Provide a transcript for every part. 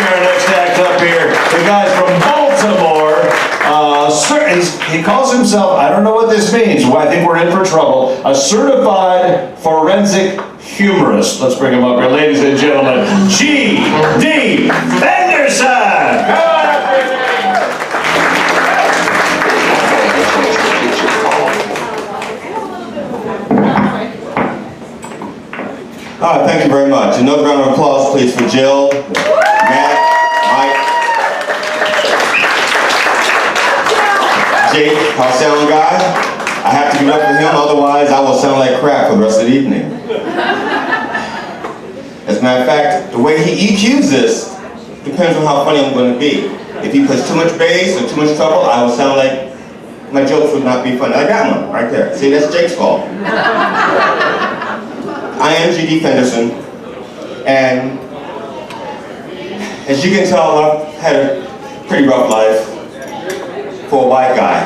our next act up here. The guy's from Baltimore. He calls himself, I don't know what this means, I think we're in for trouble, a certified forensic humorist. Let's bring him up here, ladies and gentlemen. G.D. Fenderson! Come on up here. Thank you very much. Another round of applause, please, for Jill, Matt, Mike, Jake, our sound guy. I have to give it up for him, otherwise I will sound like crap for the rest of the evening. As a matter of fact, the way he EQs this depends on how funny I'm going to be. If he puts too much bass or too much treble, I will sound like my jokes would not be funny. I got one right there. See, that's Jake's fault. I am G.D. Fenderson, and as you can tell, I've had a pretty rough life for a white guy.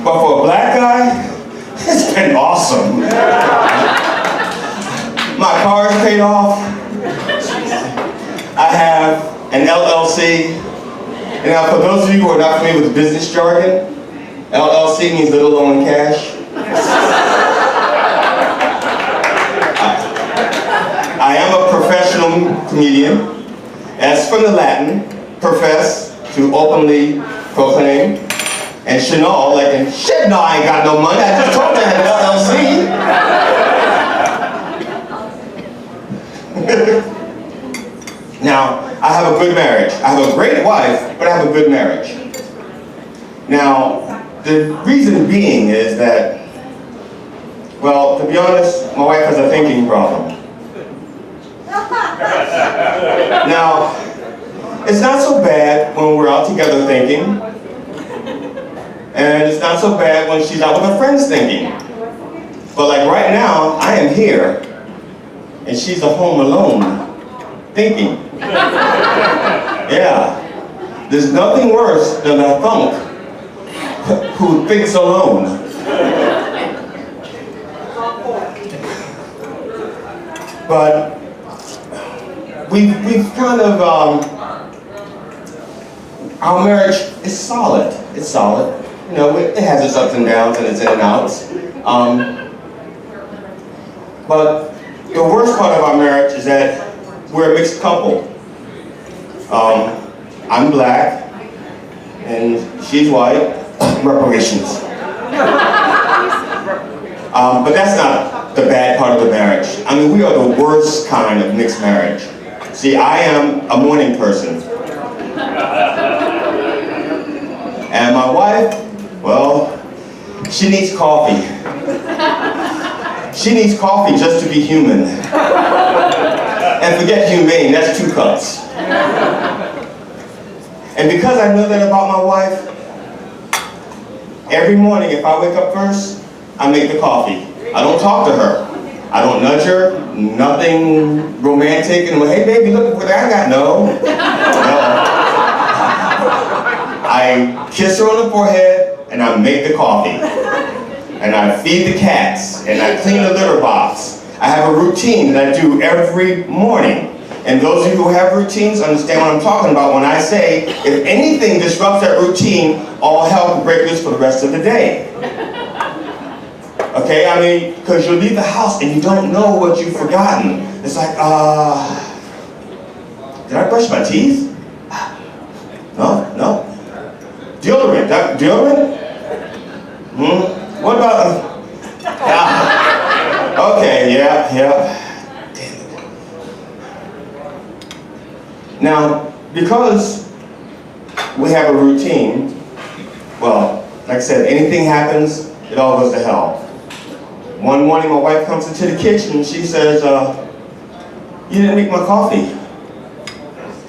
But for a black guy, it's been awesome. My car's paid off. I have an LLC. And now for those of you who are not familiar with business jargon, LLC means little loan cash. I am a professional comedian. As from the Latin, profess, to openly proclaim, and chenal, like in shit, no, I ain't got no money. I just told you I had an LLC. Now, I have a good marriage. I have a great wife, but I have a good marriage. Now, the reason being is that, well, to be honest, my wife has a thinking problem. Now, it's not so bad when we're out together thinking, and it's not so bad when she's out with her friends thinking. But like right now, I am here, and she's at home alone, thinking. Yeah, there's nothing worse than a thunk who thinks alone. But we've kind of, our marriage is solid. It's solid. You know, it has its ups and downs and its in and outs. But the worst part of our marriage is that we're a mixed couple. I'm black, and she's white. Reparations. But that's not the bad part of the marriage. I mean, we are the worst kind of mixed marriage. See, I am a morning person. And my wife, well, she needs coffee. She needs coffee just to be human. And forget humane, that's 2 cups. And because I know that about my wife, every morning if I wake up first, I make the coffee. I don't talk to her. I don't nudge her, nothing romantic, and hey baby, look what I got. No. I kiss her on the forehead, and I make the coffee. And I feed the cats, and I clean the litter box. I have a routine that I do every morning. And those of you who have routines understand what I'm talking about when I say, if anything disrupts that routine, all hell will break loose for the rest of the day. Okay, I mean, because you'll leave the house and you don't know what you've forgotten. It's like, did I brush my teeth? No. Deodorant, deodorant? What about, okay, yeah. Damn it. Now, because we have a routine, well, like I said, anything happens, it all goes to hell. One morning my wife comes into the kitchen and she says, you didn't make my coffee.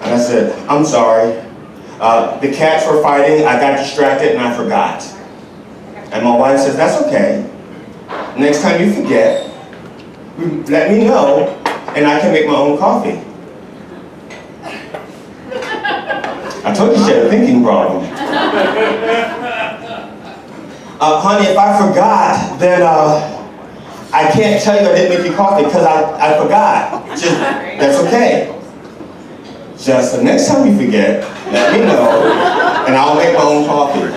And I said, I'm sorry. The cats were fighting, I got distracted and I forgot. And my wife says, that's okay. Next time you forget, let me know and I can make my own coffee. I told you she had a thinking problem. Honey, if I forgot, then I can't tell you I didn't make you coffee because I forgot. Just That's okay. Just the next time you forget, let me know, and I'll make my own coffee.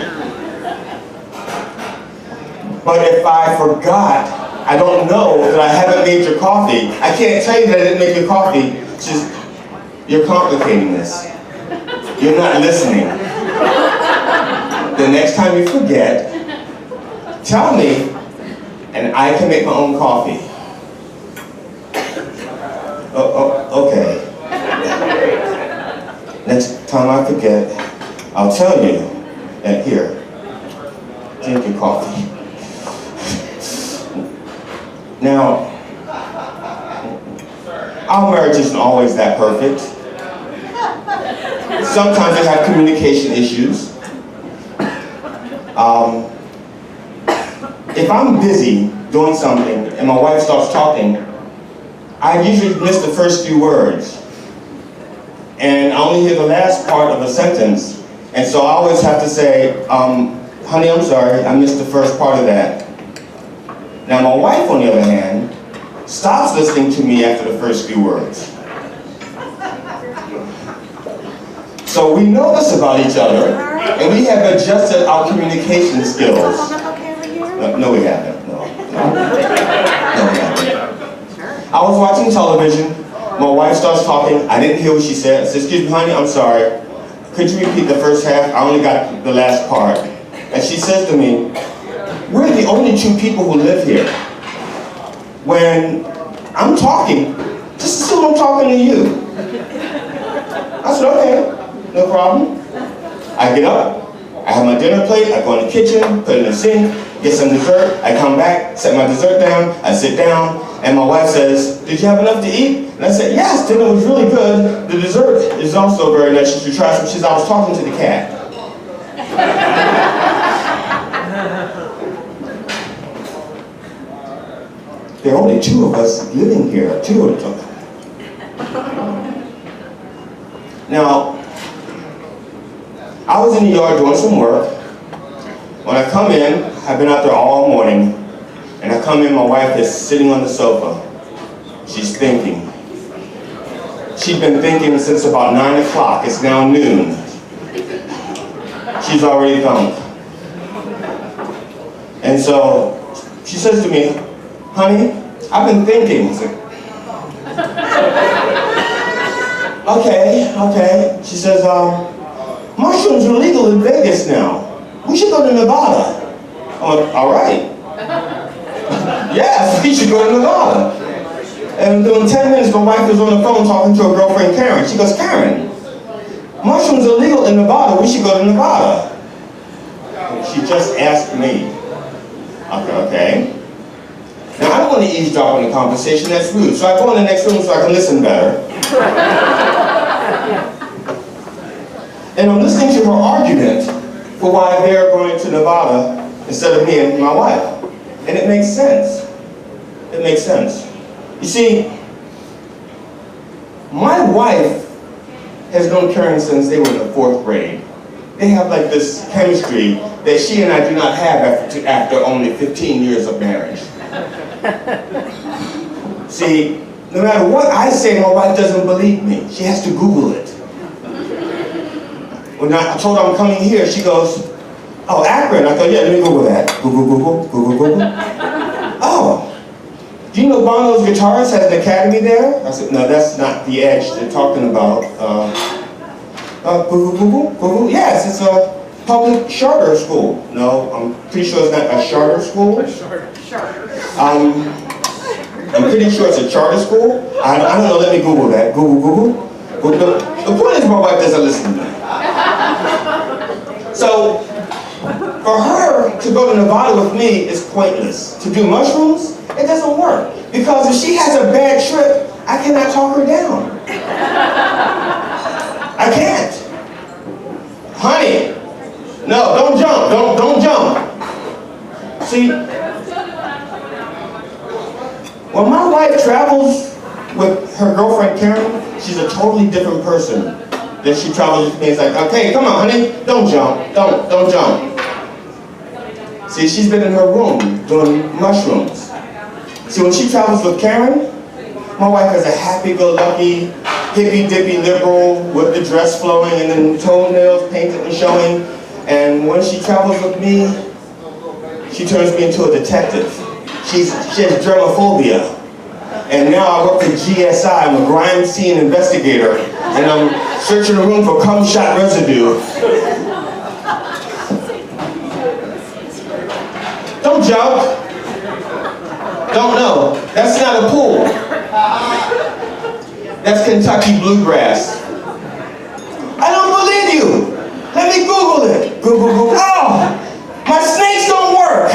But if I forgot, I don't know that I haven't made your coffee. I can't tell you that I didn't make your coffee. It's just, you're complicating this. You're not listening. The next time you forget, tell me, and I can make my own coffee. Okay. Next time I forget, I'll tell you, and here, drink your coffee. Now, our marriage isn't always that perfect. Sometimes I have communication issues. If I'm busy doing something and my wife starts talking, I usually miss the first few words. And I only hear the last part of a sentence. And so I always have to say, honey, I'm sorry, I missed the first part of that. Now my wife, on the other hand, stops listening to me after the first few words. So we know this about each other, and we have adjusted our communication skills. No, we haven't. No, we haven't. I was watching television. My wife starts talking. I didn't hear what she said. I said, excuse me, honey, I'm sorry. Could you repeat the first half? I only got the last part. And she says to me, we're the only two people who live here. When I'm talking, just assume I'm talking to you. I said, okay, no problem. I get up, I have my dinner plate, I go in the kitchen, put it in the sink, get some dessert, I come back, set my dessert down, I sit down, and my wife says, did you have enough to eat? And I said, yes, dinner was really good. The dessert is also very nice. You should try some. She says, I was talking to the cat. There are only two of us living here, two of them. Now, I was in the yard doing some work. When I come in, I've been out there all morning, and I come in, my wife is sitting on the sofa. She's thinking. She's been thinking since about 9 o'clock. It's now noon. She's already thumped. And so, she says to me, honey, I've been thinking. Okay. She says, mushrooms are legal in Vegas now. We should go to Nevada. I'm like, all right. Yes, we should go to Nevada. And within 10 minutes, my wife was on the phone talking to her girlfriend, Karen. She goes, Karen, mushrooms are legal in Nevada. We should go to Nevada. She just asked me. Okay. Now, I don't want to eavesdrop on the conversation. That's rude. So I go in the next room so I can listen better. And I'm listening to her argument for why they're going to Nevada instead of me and my wife. And it makes sense. It makes sense. You see, my wife has known Karen since they were in the 4th grade. They have like this chemistry that she and I do not have after only 15 years of marriage. See, no matter what I say, my wife doesn't believe me. She has to Google it. When I told her I'm coming here, she goes, oh, Akron. I thought, yeah, let me Google that. Google. Oh, do you know Bono's Guitarist has an academy there? I said, no, that's not the Edge they're talking about. Google. Yes, it's a public charter school. No, I'm pretty sure it's not a charter school. I'm pretty sure it's a charter school. I don't know, let me Google that. Google. The point is my wife doesn't listen to me. So, for her to go to Nevada with me is pointless. To do mushrooms, it doesn't work. Because if she has a bad trip, I cannot talk her down. I can't. Honey, no, don't jump, don't jump. See, when my wife travels with her girlfriend Karen, she's a totally different person than she travels with me. It's like, okay, come on, honey, don't jump, don't jump. See, she's been in her room doing mushrooms. See, when she travels with Karen, My wife is a happy-go-lucky, hippy-dippy liberal with the dress flowing and then toenails painted and showing. And when she travels with me, she turns me into a detective. She has germophobia. And now I work for GSI. I'm a crime scene investigator. And I'm searching the room for cum shot residue. Don't jump. Don't know. That's not a pool. That's Kentucky bluegrass. I don't believe you. Let me Google it. Google. Oh, my snakes don't work.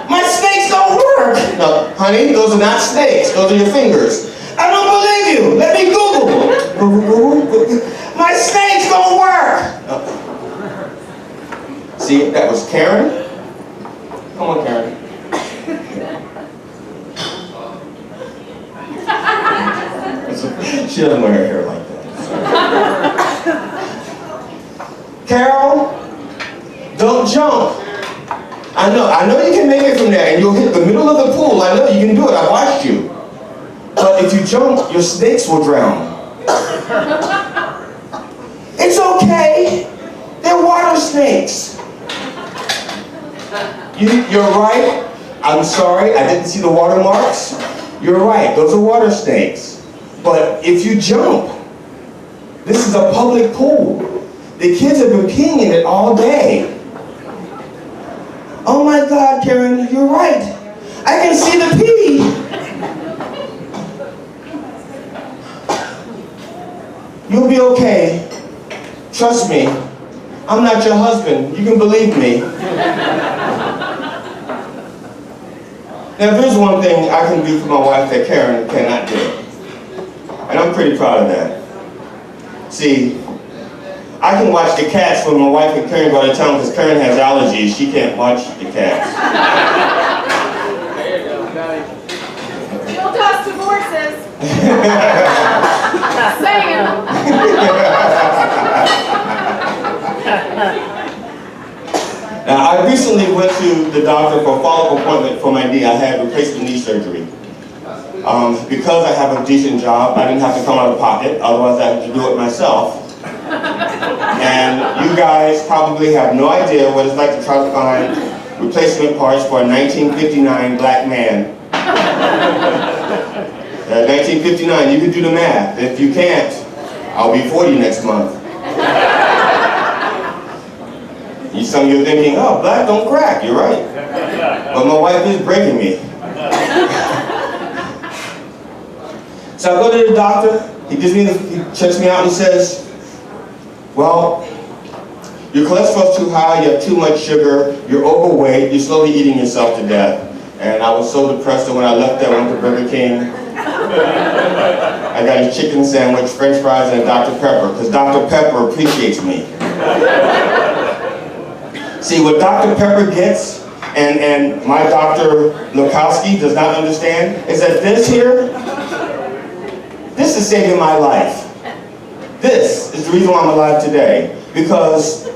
My snakes don't work. No, honey, those are not snakes. Those are your fingers. I don't believe you. Let me Google. My snakes don't work. No. See, that was Karen. Come on, Karen. She doesn't wear her hair like that. Carol, don't jump. I know you can make it from there and you'll hit the middle of the pool. I know you can do it. I watched you. But if you jump, your snakes will drown. It's okay. They're water snakes. You're right. I'm sorry. I didn't see the watermarks. You're right. Those are water snakes. But if you jump, this is a public pool. The kids have been peeing in it all day. Oh my God, Karen, you're right. I can see the pee. You'll be okay. Trust me. I'm not your husband. You can believe me. Now, there's one thing I can do for my wife that Karen cannot do. And I'm pretty proud of that. See, I can watch the cats when my wife and Karen go to town because Karen has allergies. She can't watch the cats. You'll toss divorces. Saying. Now, I recently went to the doctor for a follow-up appointment for my knee. I had replacement knee surgery. Because I have a decent job, I didn't have to come out of pocket. Otherwise, I had to do it myself. And you guys probably have no idea what it's like to try to find replacement parts for a 1959 black man. 1959, you can do the math. If you can't, I'll be 40 next month. Some of you are thinking, oh, black don't crack. You're right. But my wife is breaking me. So I go to the doctor. He checks me out and says, well, your cholesterol's too high, you have too much sugar, you're overweight, you're slowly eating yourself to death. And I was so depressed that when I left there, I went to Burger King. I got a chicken sandwich, French fries, and a Dr. Pepper, because Dr. Pepper appreciates me. See, what Dr. Pepper gets, and my Dr. Lukowski does not understand, is that this is saving my life. This is the reason why I'm alive today. Because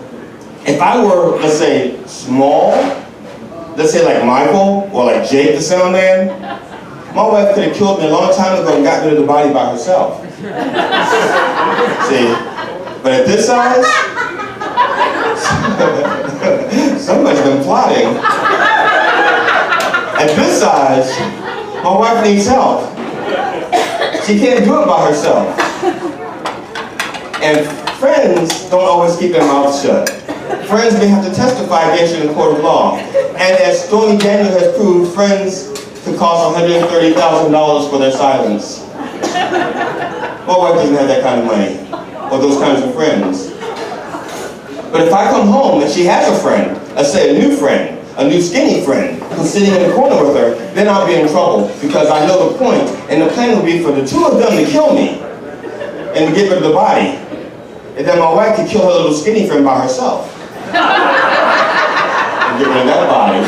if I were, let's say, small, let's say like Michael, or like Jake the sound man, my wife could have killed me a long time ago and got rid of the body by herself. See, but at this size, somebody's been plotting. At this size, my wife needs help. She can't do it by herself. And friends don't always keep their mouths shut. Friends may have to testify against you in a court of law. And as Stormy Daniel has proved, friends could cost $130,000 for their silence. My wife doesn't have that kind of money, or those kinds of friends. But if I come home and she has a friend, let's say a new friend, a new skinny friend, who's sitting in the corner with her, then I'll be in trouble, because I know the point, and the plan will be for the two of them to kill me, and to get rid of the body. And then my wife could kill her little skinny friend by herself. And get rid of that body.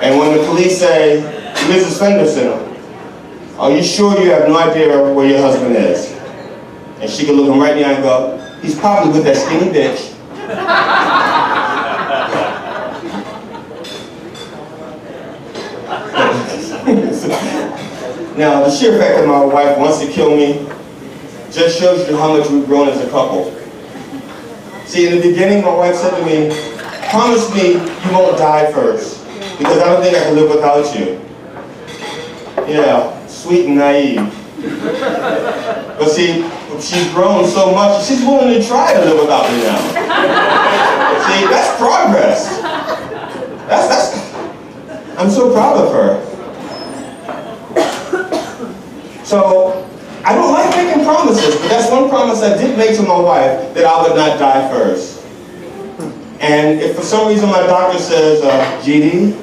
And when the police say, Mrs. Fenderson, are you sure you have no idea where your husband is? And she could look him right in the eye and go, he's probably with that skinny bitch. Now, the sheer fact that my wife wants to kill me just shows you how much we've grown as a couple. See, in the beginning, my wife said to me, promise me you won't die first, because I don't think I can live without you. Yeah, sweet and naive. But see, she's grown so much, she's willing to try to live without me now. See, that's progress. I'm so proud of her. So, I don't like making promises, but that's one promise I did make to my wife, that I would not die first. And if for some reason my doctor says, GD,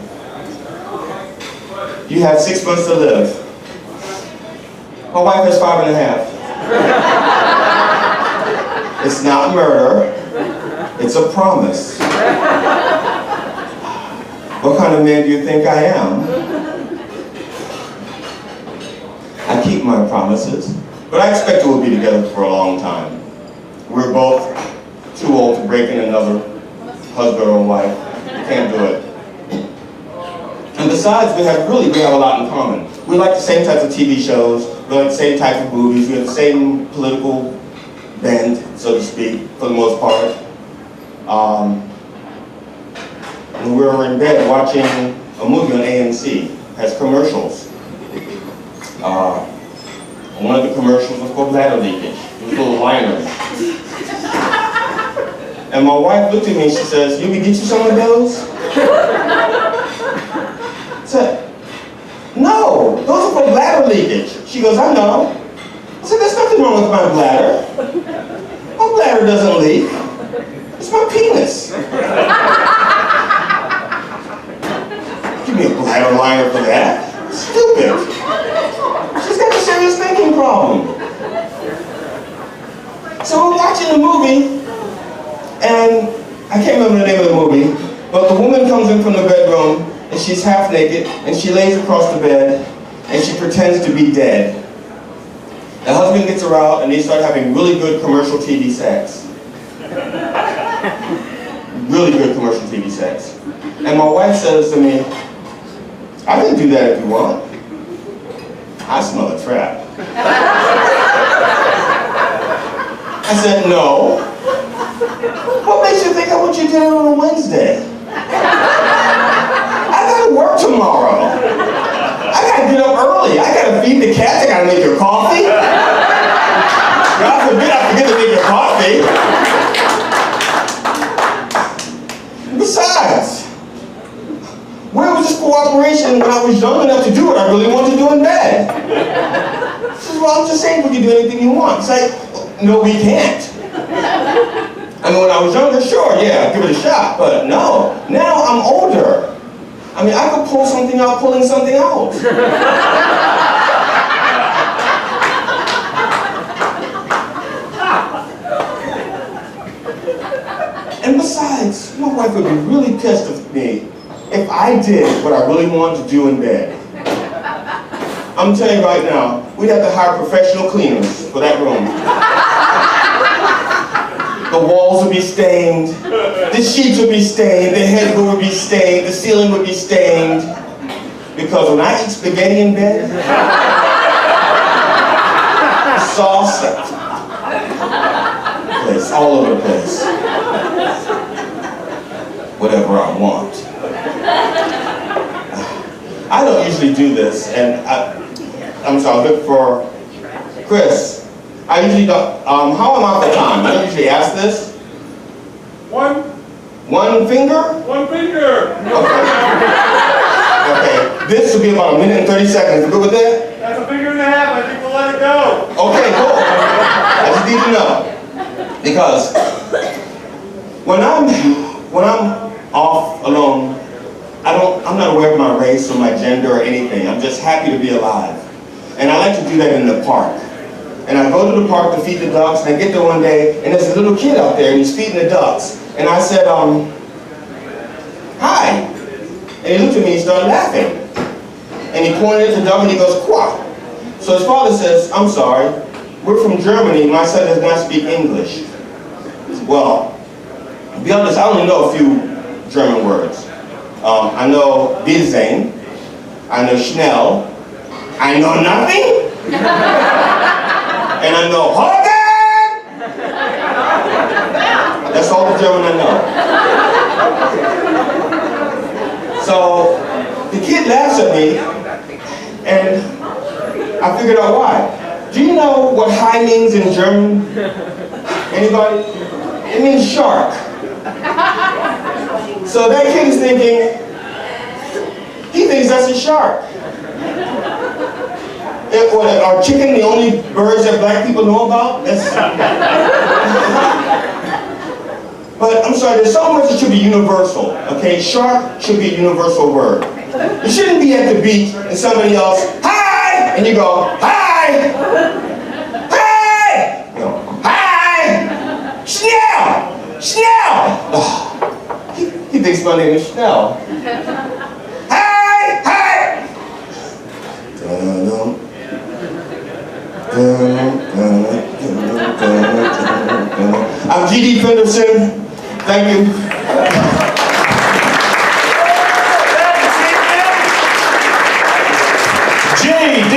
you have 6 months to live. My wife has 5.5. It's not murder, it's a promise. What kind of man do you think I am? I keep my promises, but I expect we'll be together for a long time. We're both too old to break in another husband or wife. We can't do it. And besides, we have a lot in common. We like the same types of TV shows, we like the same types of movies, we have the same political bent, so to speak, for the most part. And we were in bed watching a movie on AMC, it has commercials. One of the commercials was for bladder leakage. It was little liners. And my wife looked at me and she says, "You can get you some of those?" I said, "No, those are for bladder leakage." She goes, "I know." I said, "There's nothing wrong with my bladder. My bladder doesn't leak. It's my penis." Give me a bladder liner for that. Stupid. She's got a serious thinking problem. So we're watching the movie, and I can't remember the name of the movie, but the woman comes in from the bedroom, and she's half naked, and she lays across the bed, and she pretends to be dead. The husband gets her out, and they start having really good commercial TV sex. Really good commercial TV sex. And my wife says to me, "I can do that if you want." I smell a trap. I said, "No. What makes you think I want you to do it on a Wednesday? I gotta work tomorrow. I gotta get up early. I gotta feed the cats. I gotta make your coffee. God forbid I forget to make your coffee. Besides, where was this cooperation when I was young enough to do what I really wanted to do in bed?" She says, "Well, I'm just saying we can do anything you want." It's like, no, we can't. I mean, when I was younger, sure, yeah, give it a shot, but no. Now I'm older. I mean, I could pull something out pulling something out. And besides, my wife would be really pissed at me if I did what I really wanted to do in bed. I'm telling you right now, we'd have to hire professional cleaners for that room. The walls would be stained, the sheets would be stained, the headboard would be stained, the ceiling would be stained. Because when I eat spaghetti in bed, sauce, place, all over the place. Whatever I want. I don't usually do this, and I'm sorry, look for Chris. I usually don't, how am I for time? I don't usually ask this. One finger? One finger. Okay. Okay, this will be about 1 minute and 30 seconds. You good with that? That's a finger and a half. I think we'll let it go. Okay, cool. I just need to know. Because when I'm off alone, I'm not aware of my race or my gender or anything. I'm just happy to be alive. And I like to do that in the park. And I go to the park to feed the ducks, and I get there one day, and there's a little kid out there, and he's feeding the ducks. And I said, "Hi." And he looked at me and he started laughing. And he pointed at the duck and he goes, "Quack." So his father says, "I'm sorry, we're from Germany, my son does not speak English." Well, to be honest, I only know a few German words. I know Wiedersehen, I know Schnell, I know nothing. And I know Hogan. That's all the German I know. So the kid laughs at me, and I figured out why. Do you know what "hi" means in German? Anybody? It means shark. So that kid is thinking, he thinks that's a shark. Are chicken the only birds that black people know about? But I'm sorry, there's so much that should be universal, okay? Shark should be a universal word. You shouldn't be at the beach and somebody else, "Hi!" and you go, "Hi! Hi!" You know, "Hi! Schnell! Schnell!" He thinks my name is Schnell. "Hi! Hi!" Dun-dun. I'm G.D. Fenderson. Thank you. J.D.